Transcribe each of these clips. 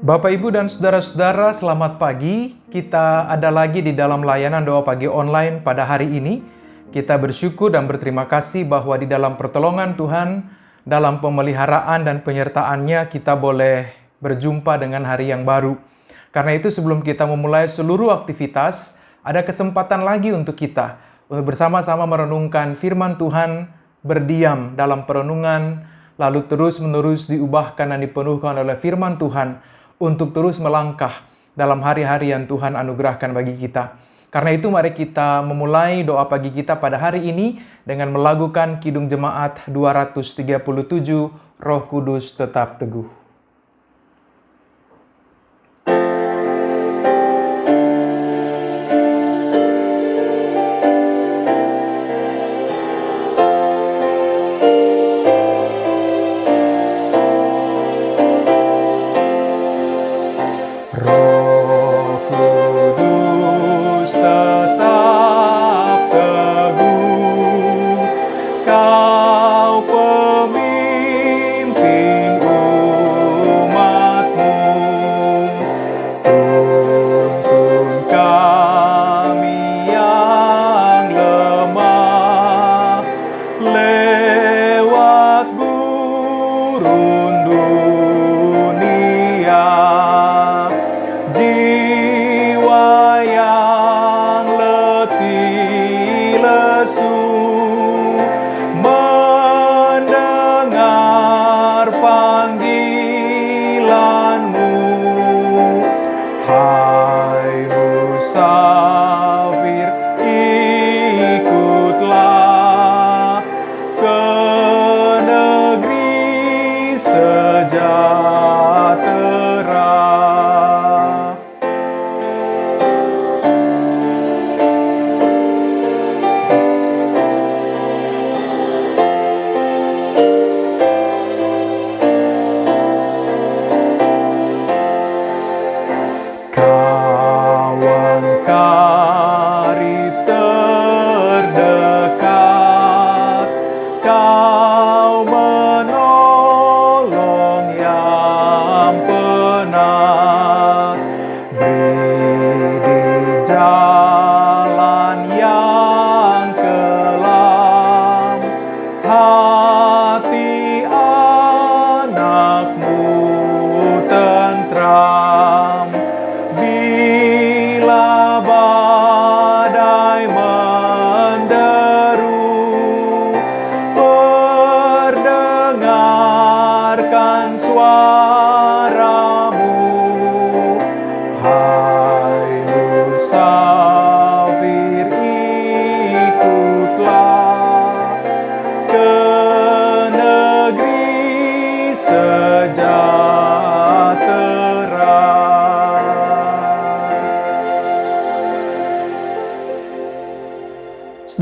Bapak, Ibu, dan saudara-saudara, selamat pagi. Kita ada lagi di dalam layanan doa pagi online pada hari ini. Kita bersyukur dan berterima kasih bahwa di dalam pertolongan Tuhan, dalam pemeliharaan dan penyertaan-Nya, kita boleh berjumpa dengan hari yang baru. Karena itu sebelum kita memulai seluruh aktivitas, ada kesempatan lagi untuk kita untuk bersama-sama merenungkan firman Tuhan, berdiam dalam perenungan, lalu terus-menerus diubahkan dan dipenuhkan oleh firman Tuhan, untuk terus melangkah dalam hari-hari yang Tuhan anugerahkan bagi kita. Karena itu mari kita memulai doa pagi kita pada hari ini dengan melakukan Kidung Jemaat 237, Roh Kudus Tetap Teguh.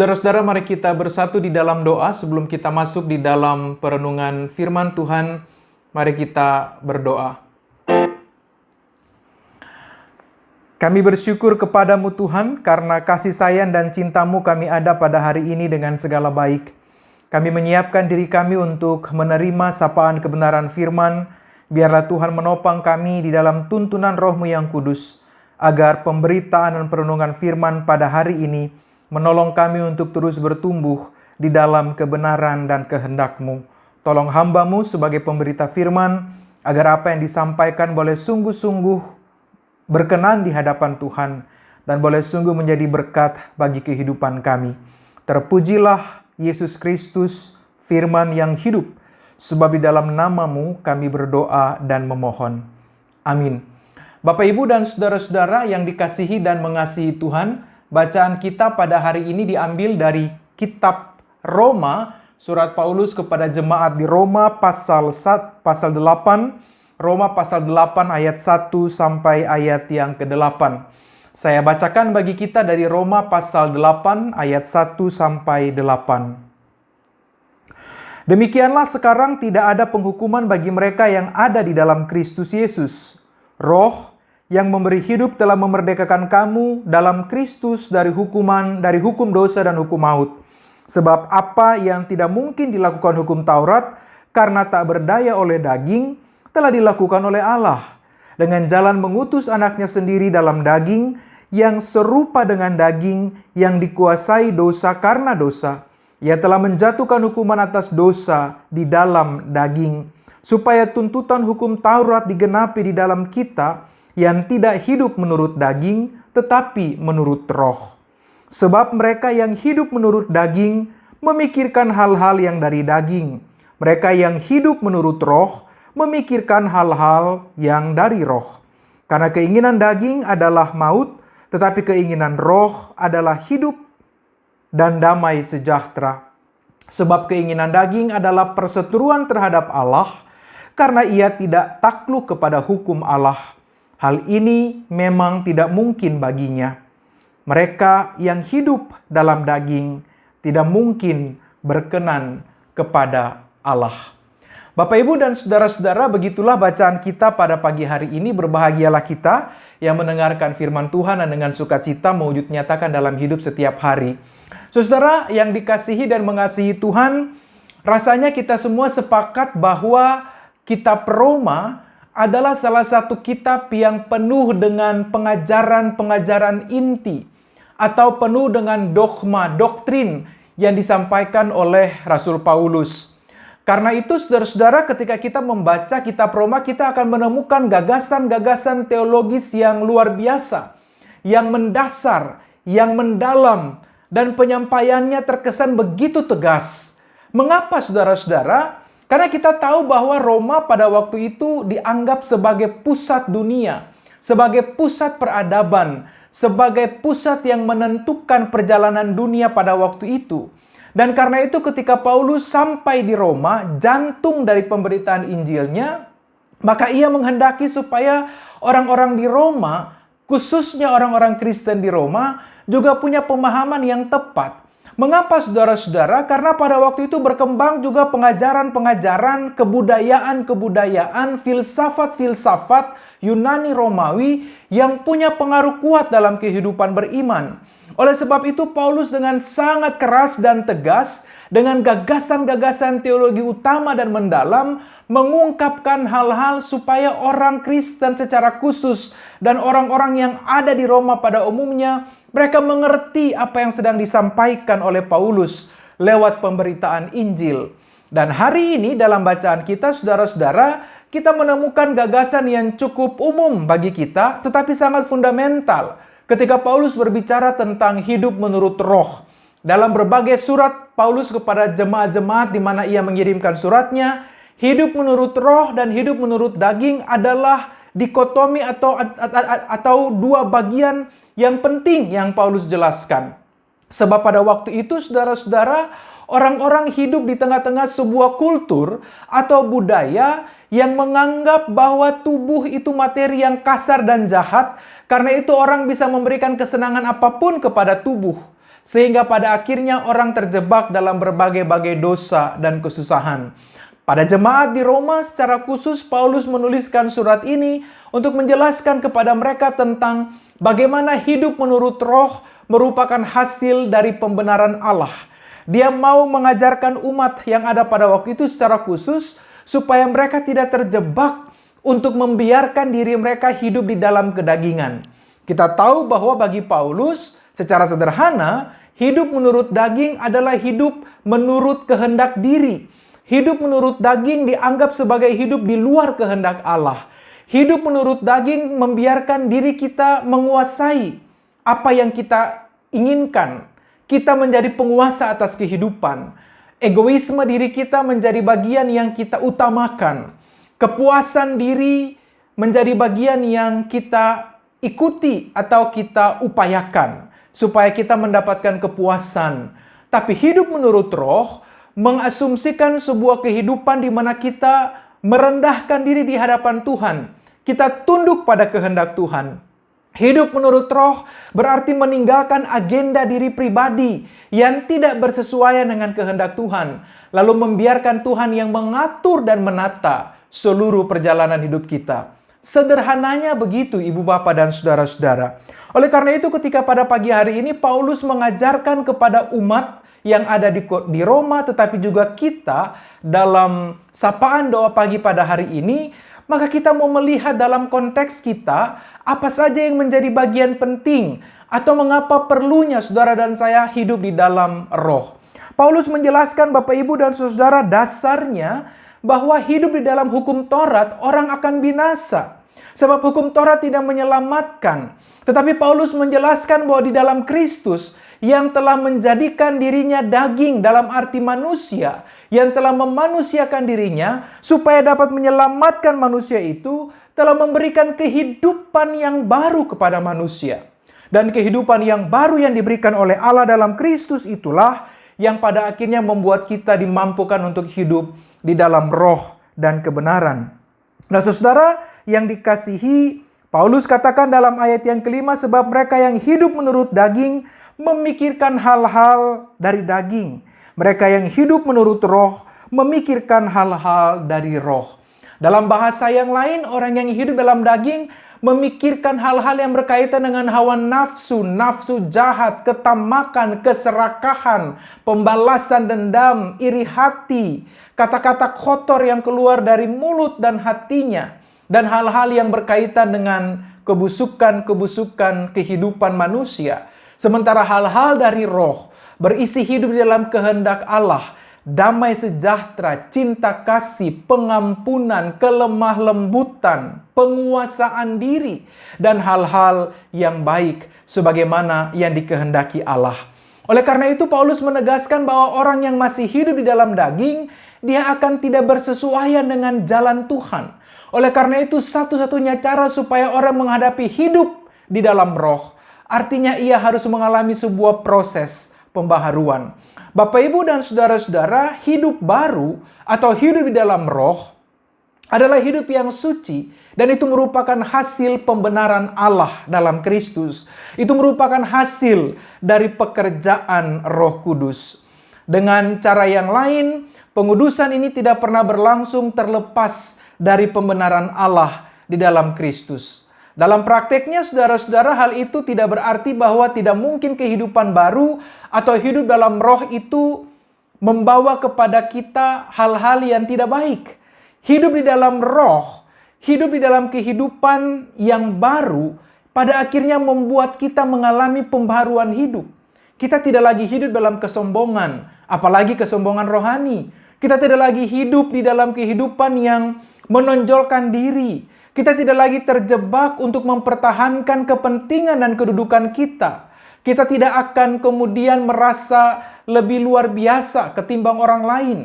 Saudara-saudara, mari kita bersatu di dalam doa sebelum kita masuk di dalam perenungan firman Tuhan. Mari kita berdoa. Kami bersyukur kepadamu Tuhan, karena kasih sayang dan cintamu kami ada pada hari ini dengan segala baik. Kami menyiapkan diri kami untuk menerima sapaan kebenaran firman. Biarlah Tuhan menopang kami di dalam tuntunan Roh-Mu yang kudus, agar pemberitaan dan perenungan firman pada hari ini menolong kami untuk terus bertumbuh di dalam kebenaran dan kehendak-Mu. Tolong hamba-Mu sebagai pemberita firman, agar apa yang disampaikan boleh sungguh-sungguh berkenan di hadapan Tuhan, dan boleh sungguh menjadi berkat bagi kehidupan kami. Terpujilah Yesus Kristus, firman yang hidup, sebab di dalam nama-Mu kami berdoa dan memohon. Amin. Bapak, Ibu, dan saudara-saudara yang dikasihi dan mengasihi Tuhan, bacaan kita pada hari ini diambil dari kitab Roma, surat Paulus kepada jemaat di Roma pasal 8, Roma pasal 8 ayat 1 sampai ayat yang ke-8. Saya bacakan bagi kita dari Roma pasal 8 ayat 1 sampai 8. Demikianlah sekarang tidak ada penghukuman bagi mereka yang ada di dalam Kristus Yesus. Roh yang memberi hidup telah memerdekakan kamu dalam Kristus dari hukum dosa dan hukum maut. Sebab apa yang tidak mungkin dilakukan hukum Taurat karena tak berdaya oleh daging, telah dilakukan oleh Allah. dengan jalan mengutus anaknya sendiri dalam daging, yang serupa dengan daging yang dikuasai dosa karena dosa. Ia telah menjatuhkan hukuman atas dosa di dalam daging, supaya tuntutan hukum Taurat digenapi di dalam kita yang tidak hidup menurut daging, tetapi menurut roh. Sebab mereka yang hidup menurut daging memikirkan hal-hal yang dari daging. Mereka yang hidup menurut roh memikirkan hal-hal yang dari roh. Karena keinginan daging adalah maut, tetapi keinginan roh adalah hidup dan damai sejahtera. Sebab keinginan daging adalah perseteruan terhadap Allah, karena ia tidak takluk kepada hukum Allah. Hal ini memang tidak mungkin baginya. Mereka yang hidup dalam daging tidak mungkin berkenan kepada Allah. Bapak, Ibu, dan saudara-saudara, begitulah bacaan kita pada pagi hari ini. Berbahagialah kita yang mendengarkan firman Tuhan dan dengan sukacita mewujud nyatakan dalam hidup setiap hari. Saudara yang dikasihi dan mengasihi Tuhan, rasanya kita semua sepakat bahwa kitab Roma adalah salah satu kitab yang penuh dengan pengajaran-pengajaran inti atau penuh dengan dogma, doktrin yang disampaikan oleh Rasul Paulus. Karena itu, saudara-saudara, ketika kita membaca kitab Roma, kita akan menemukan gagasan-gagasan teologis yang luar biasa, yang mendasar, yang mendalam, dan penyampaiannya terkesan begitu tegas. Mengapa, saudara-saudara? Karena kita tahu bahwa Roma pada waktu itu dianggap sebagai pusat dunia, sebagai pusat peradaban, sebagai pusat yang menentukan perjalanan dunia pada waktu itu. Dan karena itu ketika Paulus sampai di Roma, jantung dari pemberitaan Injilnya, maka ia menghendaki supaya orang-orang di Roma, khususnya orang-orang Kristen di Roma, juga punya pemahaman yang tepat. Mengapa, saudara-saudara? Karena pada waktu itu berkembang juga pengajaran-pengajaran, kebudayaan-kebudayaan, filsafat-filsafat Yunani Romawi yang punya pengaruh kuat dalam kehidupan beriman. Oleh sebab itu, Paulus dengan sangat keras dan tegas, dengan gagasan-gagasan teologi utama dan mendalam, mengungkapkan hal-hal supaya orang Kristen secara khusus dan orang-orang yang ada di Roma pada umumnya, mereka mengerti apa yang sedang disampaikan oleh Paulus lewat pemberitaan Injil. Dan hari ini dalam bacaan kita, saudara-saudara, kita menemukan gagasan yang cukup umum bagi kita, tetapi sangat fundamental. Ketika Paulus berbicara tentang hidup menurut roh, dalam berbagai surat Paulus kepada jemaat-jemaat di mana ia mengirimkan suratnya, hidup menurut roh dan hidup menurut daging adalah dikotomi atau dua bagian yang penting yang Paulus jelaskan. Sebab pada waktu itu, saudara-saudara, orang-orang hidup di tengah-tengah sebuah kultur atau budaya yang menganggap bahwa tubuh itu materi yang kasar dan jahat. Karena itu orang bisa memberikan kesenangan apapun kepada tubuh. Sehingga pada akhirnya orang terjebak dalam berbagai-bagai dosa dan kesusahan. Pada jemaat di Roma secara khusus Paulus menuliskan surat ini untuk menjelaskan kepada mereka tentang bagaimana hidup menurut roh merupakan hasil dari pembenaran Allah. Dia mau mengajarkan umat yang ada pada waktu itu secara khusus supaya mereka tidak terjebak untuk membiarkan diri mereka hidup di dalam kedagingan. Kita tahu bahwa bagi Paulus, secara sederhana, hidup menurut daging adalah hidup menurut kehendak diri. Hidup menurut daging dianggap sebagai hidup di luar kehendak Allah. Hidup menurut daging membiarkan diri kita menguasai apa yang kita inginkan. Kita menjadi penguasa atas kehidupan. Egoisme diri kita menjadi bagian yang kita utamakan. Kepuasan diri menjadi bagian yang kita ikuti atau kita upayakan supaya kita mendapatkan kepuasan. Tapi hidup menurut roh mengasumsikan sebuah kehidupan di mana kita merendahkan diri di hadapan Tuhan. Kita tunduk pada kehendak Tuhan. Hidup menurut roh berarti meninggalkan agenda diri pribadi yang tidak bersesuaian dengan kehendak Tuhan. Lalu membiarkan Tuhan yang mengatur dan menata seluruh perjalanan hidup kita. Sederhananya begitu, ibu bapak dan saudara-saudara. Oleh karena itu ketika pada pagi hari ini Paulus mengajarkan kepada umat yang ada di Roma, tetapi juga kita dalam sapaan doa pagi pada hari ini, maka kita mau melihat dalam konteks kita, apa saja yang menjadi bagian penting, atau mengapa perlunya saudara dan saya hidup di dalam roh. Paulus menjelaskan Bapak Ibu dan Saudara dasarnya bahwa hidup di dalam hukum Taurat orang akan binasa. Sebab hukum Taurat tidak menyelamatkan. Tetapi Paulus menjelaskan bahwa di dalam Kristus yang telah menjadikan dirinya daging dalam arti manusia, yang telah memanusiakan dirinya supaya dapat menyelamatkan manusia itu, telah memberikan kehidupan yang baru kepada manusia. Dan kehidupan yang baru yang diberikan oleh Allah dalam Kristus itulah yang pada akhirnya membuat kita dimampukan untuk hidup di dalam roh dan kebenaran. Nah, saudara yang dikasihi, Paulus katakan dalam ayat yang kelima, sebab mereka yang hidup menurut daging memikirkan hal-hal dari daging. Mereka yang hidup menurut roh memikirkan hal-hal dari roh. Dalam bahasa yang lain, orang yang hidup dalam daging memikirkan hal-hal yang berkaitan dengan hawa nafsu, nafsu jahat, ketamakan, keserakahan, pembalasan dendam, iri hati, kata-kata kotor yang keluar dari mulut dan hatinya, dan hal-hal yang berkaitan dengan kebusukan-kebusukan kehidupan manusia. Sementara hal-hal dari roh berisi hidup di dalam kehendak Allah, damai sejahtera, cinta kasih, pengampunan, kelemah lembutan, penguasaan diri, dan hal-hal yang baik sebagaimana yang dikehendaki Allah. Oleh karena itu Paulus menegaskan bahwa orang yang masih hidup di dalam daging, dia akan tidak bersesuaian dengan jalan Tuhan. Oleh karena itu satu-satunya cara supaya orang menghadapi hidup di dalam roh, artinya ia harus mengalami sebuah proses pembaharuan. Bapak, Ibu, dan saudara-saudara, hidup baru atau hidup di dalam roh adalah hidup yang suci, dan itu merupakan hasil pembenaran Allah dalam Kristus. Itu merupakan hasil dari pekerjaan Roh Kudus. Dengan cara yang lain, pengudusan ini tidak pernah berlangsung terlepas dari pembenaran Allah di dalam Kristus. Dalam prakteknya, saudara-saudara, hal itu tidak berarti bahwa tidak mungkin kehidupan baru atau hidup dalam roh itu membawa kepada kita hal-hal yang tidak baik. Hidup di dalam roh, hidup di dalam kehidupan yang baru, pada akhirnya membuat kita mengalami pembaharuan hidup. Kita tidak lagi hidup dalam kesombongan, apalagi kesombongan rohani. Kita tidak lagi hidup di dalam kehidupan yang menonjolkan diri. Kita tidak lagi terjebak untuk mempertahankan kepentingan dan kedudukan kita. Kita tidak akan kemudian merasa lebih luar biasa ketimbang orang lain.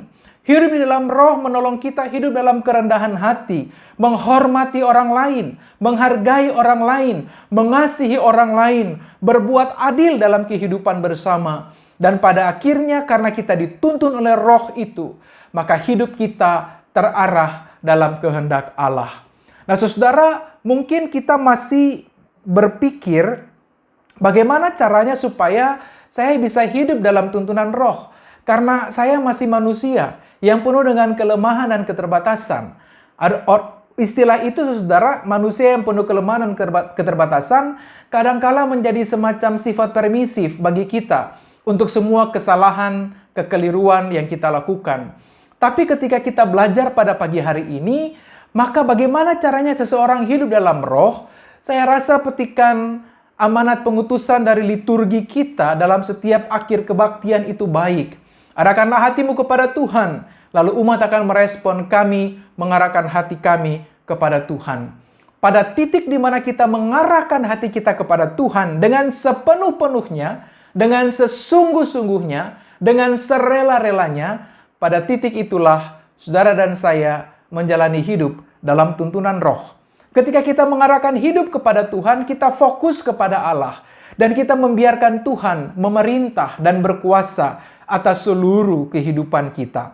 Hidup di dalam roh menolong kita hidup dalam kerendahan hati, menghormati orang lain, menghargai orang lain, mengasihi orang lain, berbuat adil dalam kehidupan bersama. Dan pada akhirnya karena kita dituntun oleh roh itu, maka hidup kita terarah dalam kehendak Allah. Nah, saudara, mungkin kita masih berpikir bagaimana caranya supaya saya bisa hidup dalam tuntunan roh. Karena saya masih manusia yang penuh dengan kelemahan dan keterbatasan. Istilah itu, saudara, manusia yang penuh kelemahan dan keterbatasan, kadangkala menjadi semacam sifat permisif bagi kita untuk semua kesalahan, kekeliruan yang kita lakukan. Tapi ketika kita belajar pada pagi hari ini, maka bagaimana caranya seseorang hidup dalam roh? Saya rasa petikan amanat pengutusan dari liturgi kita dalam setiap akhir kebaktian itu baik. Arahkanlah hatimu kepada Tuhan, lalu umat akan merespon kami, mengarahkan hati kami kepada Tuhan. Pada titik di mana kita mengarahkan hati kita kepada Tuhan dengan sepenuh-penuhnya, dengan sesungguh-sungguhnya, dengan serela-relanya, pada titik itulah saudara dan saya menjalani hidup dalam tuntunan roh. Ketika kita mengarahkan hidup kepada Tuhan, kita fokus kepada Allah. Dan kita membiarkan Tuhan memerintah dan berkuasa atas seluruh kehidupan kita.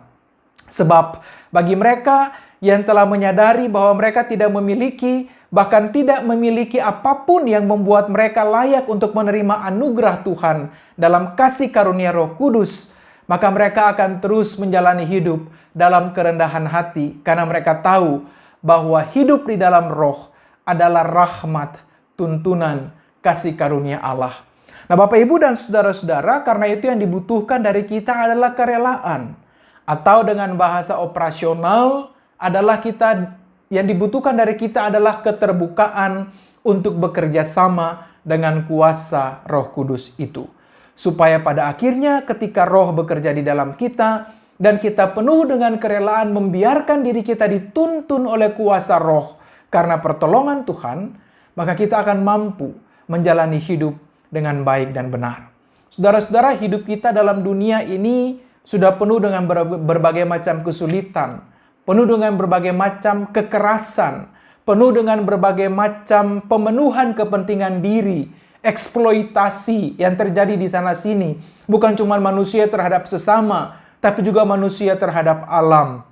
Sebab bagi mereka yang telah menyadari bahwa mereka tidak memiliki, bahkan tidak memiliki apapun yang membuat mereka layak untuk menerima anugerah Tuhan dalam kasih karunia Roh Kudus, maka mereka akan terus menjalani hidup dalam kerendahan hati karena mereka tahu bahwa hidup di dalam roh adalah rahmat, tuntunan, kasih karunia Allah. Nah, Bapak, Ibu, dan saudara-saudara, karena itu yang dibutuhkan dari kita adalah kerelaan. Atau dengan bahasa operasional adalah kita Yang dibutuhkan dari kita adalah keterbukaan untuk bekerja sama dengan kuasa Roh Kudus itu. Supaya pada akhirnya ketika Roh bekerja di dalam kita dan kita penuh dengan kerelaan membiarkan diri kita dituntun oleh kuasa Roh karena pertolongan Tuhan, maka kita akan mampu menjalani hidup dengan baik dan benar. Saudara-saudara, hidup kita dalam dunia ini sudah penuh dengan berbagai macam kesulitan, penuh dengan berbagai macam kekerasan, penuh dengan berbagai macam pemenuhan kepentingan diri, eksploitasi yang terjadi di sana-sini. Bukan cuma manusia terhadap sesama, tapi juga manusia terhadap alam.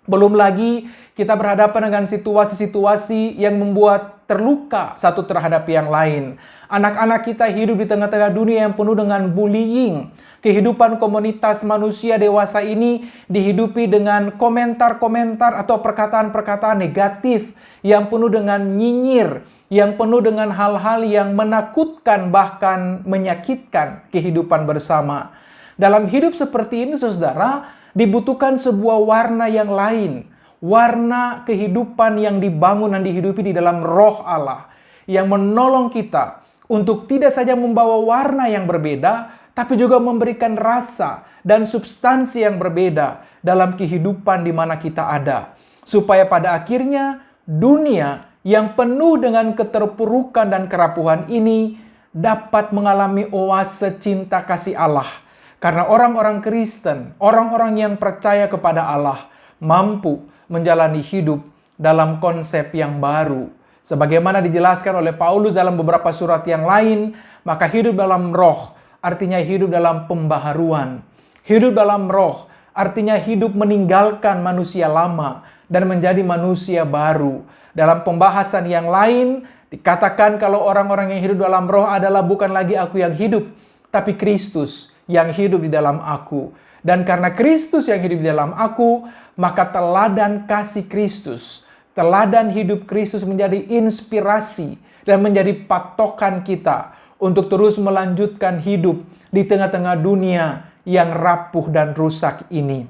Belum lagi kita berhadapan dengan situasi-situasi yang membuat terluka satu terhadap yang lain. Anak-anak kita hidup di tengah-tengah dunia yang penuh dengan bullying. Kehidupan komunitas manusia dewasa ini dihidupi dengan komentar-komentar atau perkataan-perkataan negatif yang penuh dengan nyinyir, yang penuh dengan hal-hal yang menakutkan bahkan menyakitkan kehidupan bersama. Dalam hidup seperti ini, saudara, dibutuhkan sebuah warna yang lain. Warna kehidupan yang dibangun dan dihidupi di dalam Roh Allah yang menolong kita untuk tidak saja membawa warna yang berbeda, tapi juga memberikan rasa dan substansi yang berbeda dalam kehidupan di mana kita ada. Supaya pada akhirnya dunia yang penuh dengan keterpurukan dan kerapuhan ini dapat mengalami oase cinta kasih Allah. Karena orang-orang Kristen, orang-orang yang percaya kepada Allah, mampu menjalani hidup dalam konsep yang baru. Sebagaimana dijelaskan oleh Paulus dalam beberapa surat yang lain, maka hidup dalam Roh artinya hidup dalam pembaharuan. Hidup dalam Roh artinya hidup meninggalkan manusia lama dan menjadi manusia baru. Dalam pembahasan yang lain, dikatakan kalau orang-orang yang hidup dalam Roh adalah bukan lagi aku yang hidup, tapi Kristus yang hidup di dalam aku. Dan karena Kristus yang hidup di dalam aku, maka teladan kasih Kristus, teladan hidup Kristus menjadi inspirasi dan menjadi patokan kita untuk terus melanjutkan hidup di tengah-tengah dunia yang rapuh dan rusak ini.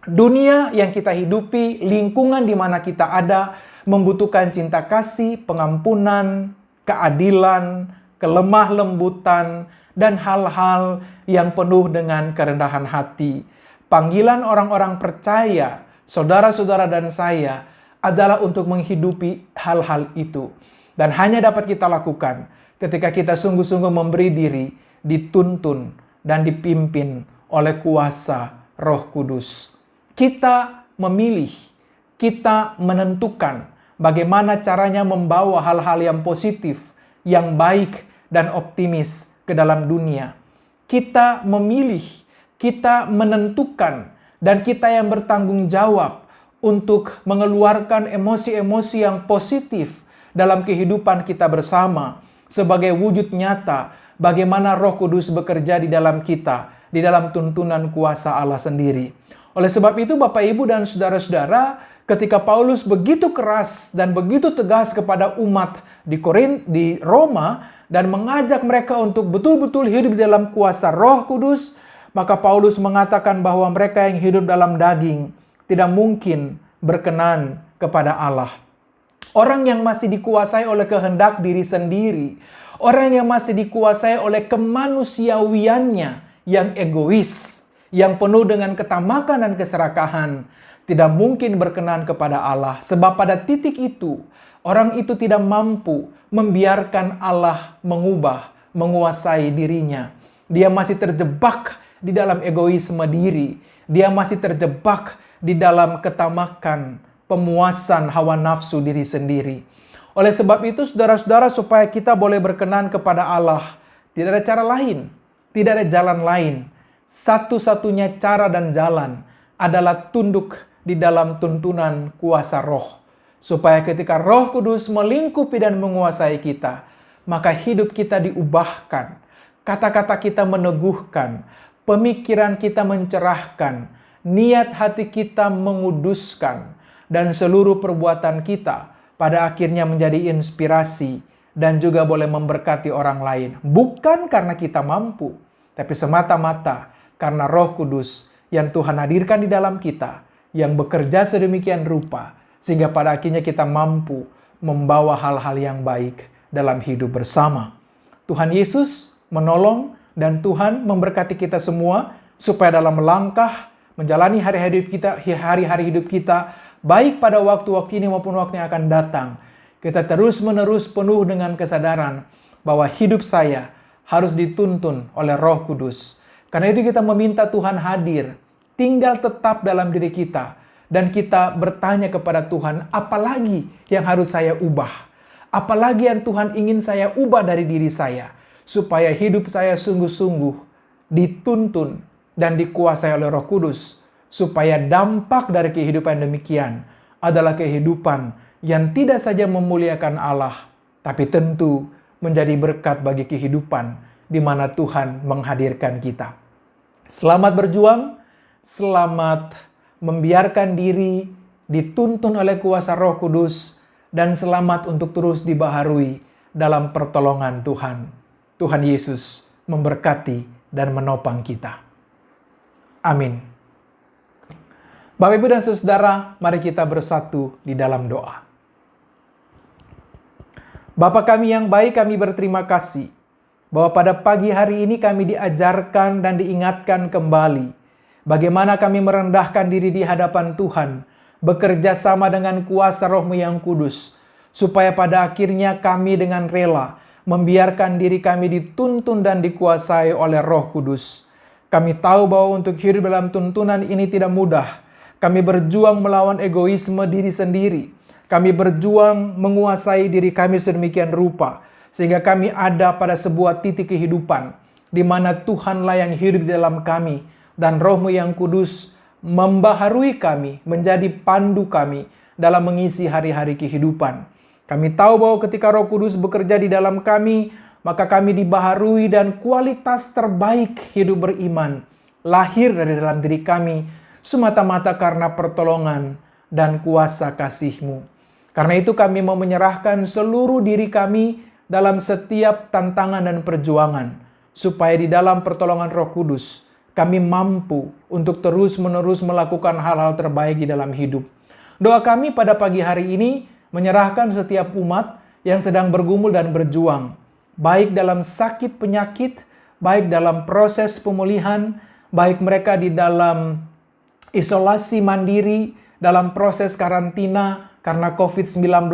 Dunia yang kita hidupi, lingkungan di mana kita ada, membutuhkan cinta kasih, pengampunan, keadilan, kelemah lembutan, dan hal-hal yang penuh dengan kerendahan hati. Panggilan orang-orang percaya, saudara-saudara dan saya, adalah untuk menghidupi hal-hal itu. Dan hanya dapat kita lakukan ketika kita sungguh-sungguh memberi diri, dituntun, dan dipimpin oleh kuasa Roh Kudus. Kita memilih, kita menentukan bagaimana caranya membawa hal-hal yang positif, yang baik, dan optimis ke dalam dunia. Kita memilih, kita menentukan, dan kita yang bertanggung jawab untuk mengeluarkan emosi-emosi yang positif dalam kehidupan kita bersama, sebagai wujud nyata bagaimana Roh Kudus bekerja di dalam kita, di dalam tuntunan kuasa Allah sendiri. Oleh sebab itu Bapak Ibu dan saudara-saudara, ketika Paulus begitu keras dan begitu tegas kepada umat di Roma dan mengajak mereka untuk betul-betul hidup di dalam kuasa Roh Kudus, maka Paulus mengatakan bahwa mereka yang hidup dalam daging tidak mungkin berkenan kepada Allah. Orang yang masih dikuasai oleh kehendak diri sendiri, orang yang masih dikuasai oleh kemanusiawiannya yang egois, yang penuh dengan ketamakan dan keserakahan, tidak mungkin berkenan kepada Allah. Sebab pada titik itu, orang itu tidak mampu membiarkan Allah mengubah, menguasai dirinya. Dia masih terjebak di dalam egoisme diri. Dia masih terjebak di dalam ketamakan, pemuasan hawa nafsu diri sendiri. Oleh sebab itu, saudara-saudara, supaya kita boleh berkenan kepada Allah, tidak ada cara lain, tidak ada jalan lain. Satu-satunya cara dan jalan adalah tunduk di dalam tuntunan kuasa Roh. Supaya ketika Roh Kudus melingkupi dan menguasai kita, maka hidup kita diubahkan, kata-kata kita meneguhkan, pemikiran kita mencerahkan, niat hati kita menguduskan, dan seluruh perbuatan kita pada akhirnya menjadi inspirasi dan juga boleh memberkati orang lain. Bukan karena kita mampu, tapi semata-mata karena Roh Kudus yang Tuhan hadirkan di dalam kita, yang bekerja sedemikian rupa, sehingga pada akhirnya kita mampu membawa hal-hal yang baik dalam hidup bersama. Tuhan Yesus menolong dan Tuhan memberkati kita semua supaya dalam melangkah menjalani hari-hari hidup kita, baik pada waktu-waktu ini maupun waktu yang akan datang, kita terus-menerus penuh dengan kesadaran bahwa hidup saya harus dituntun oleh Roh Kudus. Karena itu kita meminta Tuhan hadir, tinggal tetap dalam diri kita, dan kita bertanya kepada Tuhan, apalagi yang harus saya ubah? Apalagi yang Tuhan ingin saya ubah dari diri saya, supaya hidup saya sungguh-sungguh dituntun dan dikuasai oleh Roh Kudus, supaya dampak dari kehidupan demikian adalah kehidupan yang tidak saja memuliakan Allah, tapi tentu menjadi berkat bagi kehidupan di mana Tuhan menghadirkan kita. Selamat berjuang, selamat membiarkan diri dituntun oleh kuasa Roh Kudus, dan selamat untuk terus dibaharui dalam pertolongan Tuhan. Tuhan Yesus memberkati dan menopang kita. Amin. Bapak, Ibu, dan Saudara, mari kita bersatu di dalam doa. Bapa kami yang baik, kami berterima kasih bahwa pada pagi hari ini kami diajarkan dan diingatkan kembali bagaimana kami merendahkan diri di hadapan Tuhan, bekerja sama dengan kuasa Roh-Mu yang kudus, supaya pada akhirnya kami dengan rela membiarkan diri kami dituntun dan dikuasai oleh Roh Kudus. Kami tahu bahwa untuk hidup dalam tuntunan ini tidak mudah. Kami berjuang melawan egoisme diri sendiri. Kami berjuang menguasai diri kami sedemikian rupa, sehingga kami ada pada sebuah titik kehidupan, di mana Tuhanlah yang hidup di dalam kami, dan Roh-Mu yang kudus membaharui kami, menjadi pandu kami dalam mengisi hari-hari kehidupan. Kami tahu bahwa ketika Roh Kudus bekerja di dalam kami, maka kami dibaharui dan kualitas terbaik hidup beriman lahir dari dalam diri kami, semata-mata karena pertolongan dan kuasa kasih-Mu. Karena itu kami mau menyerahkan seluruh diri kami dalam setiap tantangan dan perjuangan, supaya di dalam pertolongan Roh Kudus, kami mampu untuk terus-menerus melakukan hal-hal terbaik di dalam hidup. Doa kami pada pagi hari ini menyerahkan setiap umat yang sedang bergumul dan berjuang, baik dalam sakit penyakit, baik dalam proses pemulihan, baik mereka di dalam isolasi mandiri, dalam proses karantina karena COVID-19,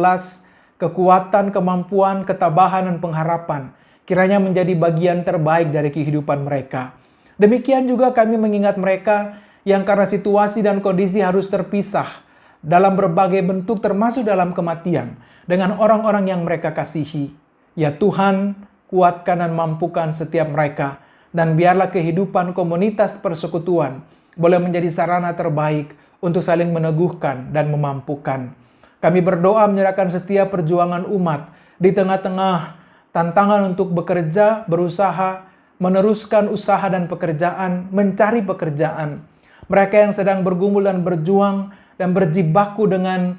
kekuatan, kemampuan, ketabahan, dan pengharapan kiranya menjadi bagian terbaik dari kehidupan mereka. Demikian juga kami mengingat mereka yang karena situasi dan kondisi harus terpisah dalam berbagai bentuk termasuk dalam kematian dengan orang-orang yang mereka kasihi. Ya Tuhan, kuatkan dan mampukan setiap mereka, dan biarlah kehidupan komunitas persekutuan boleh menjadi sarana terbaik untuk saling meneguhkan dan memampukan. Kami berdoa menyerahkan setiap perjuangan umat di tengah-tengah tantangan untuk bekerja, berusaha, meneruskan usaha dan pekerjaan, mencari pekerjaan. Mereka yang sedang bergumul dan berjuang dan berjibaku dengan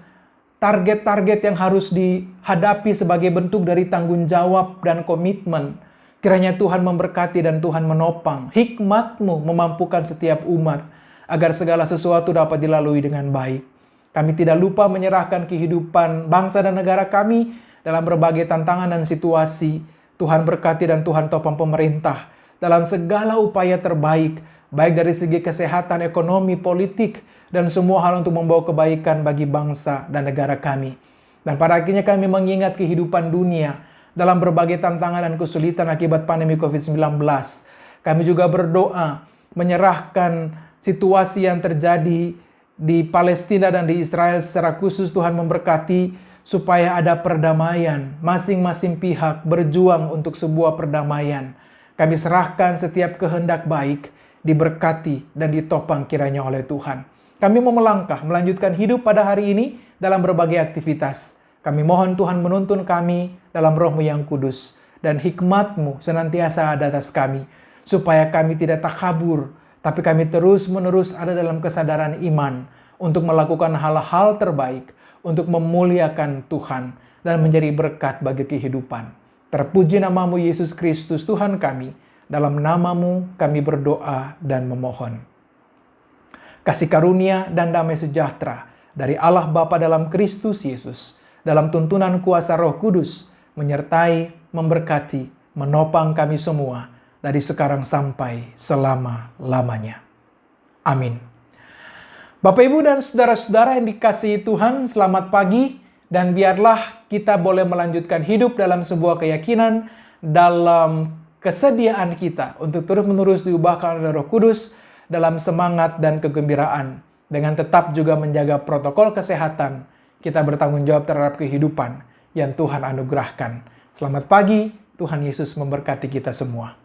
target-target yang harus dihadapi sebagai bentuk dari tanggung jawab dan komitmen. Kiranya Tuhan memberkati dan Tuhan menopang. Hikmat-Mu memampukan setiap umat agar segala sesuatu dapat dilalui dengan baik. Kami tidak lupa menyerahkan kehidupan bangsa dan negara kami dalam berbagai tantangan dan situasi. Tuhan berkati dan Tuhan topang pemerintah dalam segala upaya terbaik, baik dari segi kesehatan, ekonomi, politik, dan semua hal untuk membawa kebaikan bagi bangsa dan negara kami. Dan pada akhirnya kami mengingat kehidupan dunia dalam berbagai tantangan dan kesulitan akibat pandemi COVID-19. Kami juga berdoa menyerahkan situasi yang terjadi di Palestina dan di Israel secara khusus. Tuhan memberkati supaya ada perdamaian. Masing-masing pihak berjuang untuk sebuah perdamaian. Kami serahkan setiap kehendak baik diberkati dan ditopang kiranya oleh Tuhan. Kami mau melangkah, melanjutkan hidup pada hari ini dalam berbagai aktivitas. Kami mohon Tuhan menuntun kami dalam Roh-Mu yang kudus, dan hikmat-Mu senantiasa ada atas kami, supaya kami tidak takabur, tapi kami terus-menerus ada dalam kesadaran iman untuk melakukan hal-hal terbaik, untuk memuliakan Tuhan, dan menjadi berkat bagi kehidupan. Terpuji nama-Mu Yesus Kristus Tuhan kami. Dalam nama-Mu kami berdoa dan memohon. Kasih karunia dan damai sejahtera dari Allah Bapa dalam Kristus Yesus, dalam tuntunan kuasa Roh Kudus, menyertai, memberkati, menopang kami semua dari sekarang sampai selama-lamanya. Amin. Bapak, Ibu, dan saudara-saudara yang dikasihi Tuhan, selamat pagi, dan biarlah kita boleh melanjutkan hidup dalam sebuah keyakinan, dalam kesediaan kita untuk terus-menerus diubahkan oleh Roh Kudus dalam semangat dan kegembiraan, dengan tetap juga menjaga protokol kesehatan. Kita bertanggung jawab terhadap kehidupan yang Tuhan anugerahkan. Selamat pagi, Tuhan Yesus memberkati kita semua.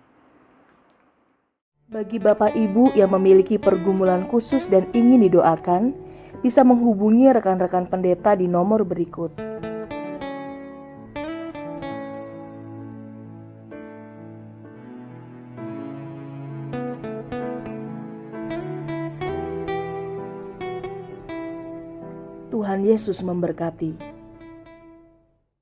Bagi Bapak Ibu yang memiliki pergumulan khusus dan ingin didoakan, bisa menghubungi rekan-rekan pendeta di nomor berikut. Tuhan Yesus memberkati.